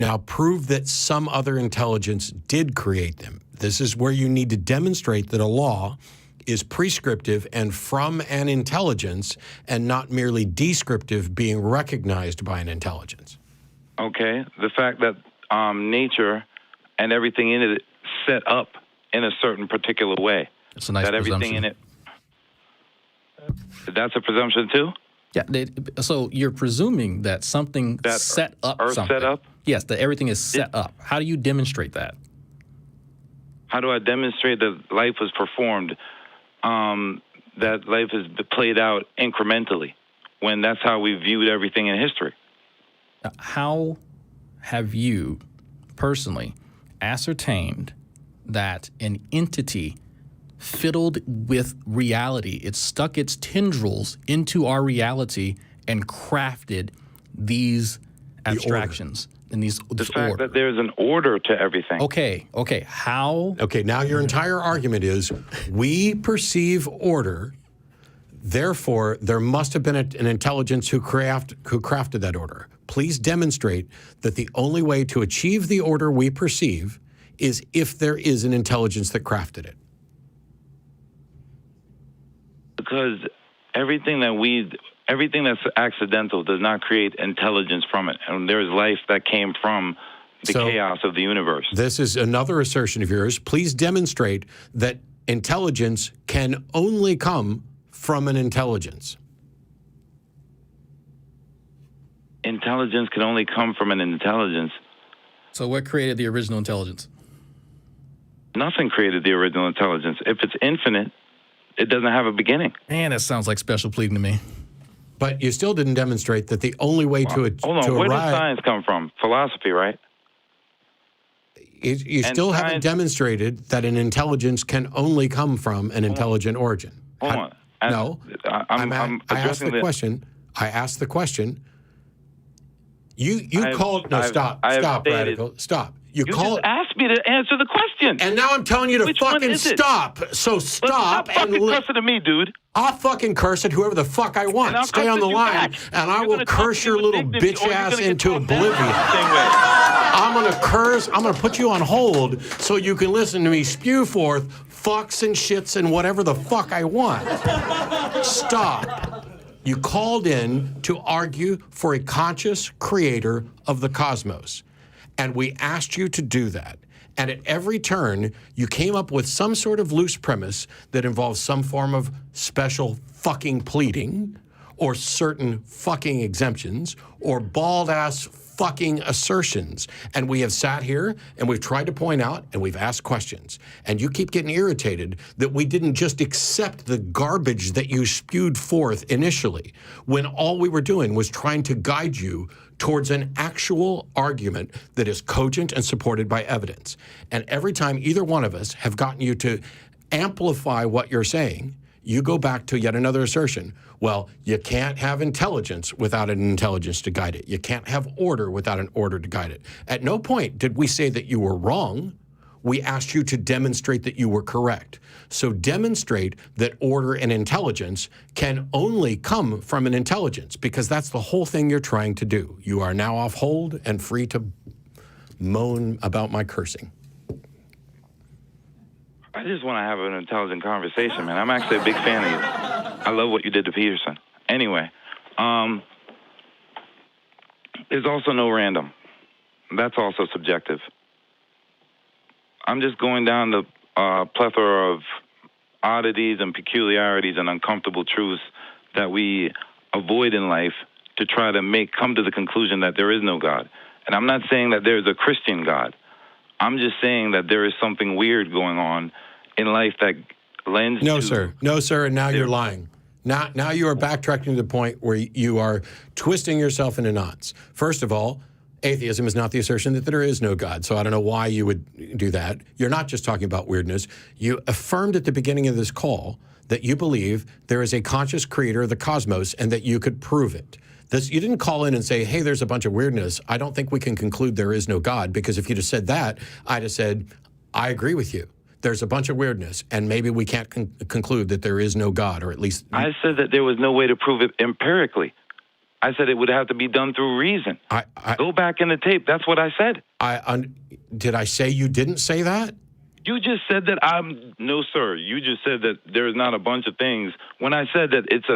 Now prove that some other intelligence did create them. This is where you need to demonstrate that a law is prescriptive and from an intelligence and not merely descriptive, being recognized by an intelligence. Okay. The fact that nature and everything in it set up in a certain particular way. It's a nice that everything presumption. in it. That's a presumption too? Yeah. So you're presuming that something That set up Earth something. set up? Yes, that everything is set up. How do you demonstrate that? How do I demonstrate that life was performed, that life is played out incrementally, when that's how we viewed everything in history? Now, how have you personally ascertained that an entity fiddled with reality? It stuck its tendrils into our reality and crafted these abstractions and these The fact that there's an order to everything. Okay. How? Okay, now your entire argument is we perceive order, therefore there must have been an intelligence who crafted that order. Please demonstrate that the only way to achieve the order we perceive is if there is an intelligence that crafted it. Because everything that's accidental does not create intelligence from it. And there's life that came from the chaos of the universe. This is another assertion of yours. Please demonstrate that intelligence can only come from an intelligence. Intelligence can only come from an intelligence. So what created the original intelligence? Nothing created the original intelligence. If it's infinite, it doesn't have a beginning. Man, that sounds like special pleading to me. But you still didn't demonstrate that the only way Hold on, where does science come from? Philosophy, right? You still haven't demonstrated that an intelligence can only come from an intelligent origin. Hold on. No, I asked the question. I asked the question. You called. No, stop, Radical. Stop. You just asked me to answer the question. And now I'm telling you to fucking stop. So stop and cursing at me, dude. I'll fucking curse at whoever the fuck I want. Stay on the line, and I will curse your little bitch ass into oblivion. I'm gonna curse. I'm gonna put you on hold so you can listen to me spew forth fucks and shits and whatever the fuck I want. Stop. You called in to argue for a conscious creator of the cosmos. And we asked you to do that. And at every turn, you came up with some sort of loose premise that involves some form of special fucking pleading or certain fucking exemptions or bald-ass fucking assertions. And we have sat here and we've tried to point out and we've asked questions. And you keep getting irritated that we didn't just accept the garbage that you spewed forth initially when all we were doing was trying to guide you towards an actual argument that is cogent and supported by evidence. And every time either one of us have gotten you to amplify what you're saying, you go back to yet another assertion. Well, you can't have intelligence without an intelligence to guide it. You can't have order without an order to guide it. At no point did we say that you were wrong. We asked you to demonstrate that you were correct. So demonstrate that order and intelligence can only come from an intelligence, because that's the whole thing you're trying to do. You are now off hold and free to moan about my cursing. I just want to have an intelligent conversation, man. I'm actually a big fan of you. I love what you did to Peterson. Anyway, there's also no random. That's also subjective. I'm just going down the plethora of oddities and peculiarities and uncomfortable truths that we avoid in life to try to come to the conclusion that there is no God. And I'm not saying that there's a Christian God. I'm just saying that there is something weird going on in life that lends No, sir. No, sir, and now you're lying. Now you are backtracking to the point where you are twisting yourself into knots. First of all, atheism is not the assertion that there is no God, so I don't know why you would do that. You're not just talking about weirdness. You affirmed at the beginning of this call that you believe there is a conscious creator of the cosmos and that you could prove it. You didn't call in and say, hey, there's a bunch of weirdness. I don't think we can conclude there is no God, because if you'd have said that, I'd have said, I agree with you. There's a bunch of weirdness, and maybe we can't conclude that there is no God, or at least... I said that there was no way to prove it empirically. I said it would have to be done through reason. Go back in the tape. That's what I said. Did I say you didn't say that? You just said that no, sir. You just said that there's not a bunch of things. When I said that it's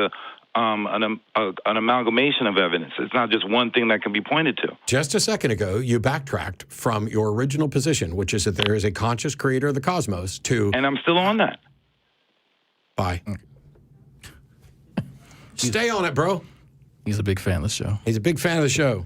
an amalgamation of evidence. It's not just one thing that can be pointed to. Just a second ago, you backtracked from your original position, which is that there is a conscious creator of the cosmos, to... And I'm still on that. Bye. Stay on it, bro. He's a big fan of the show. He's a big fan of the show.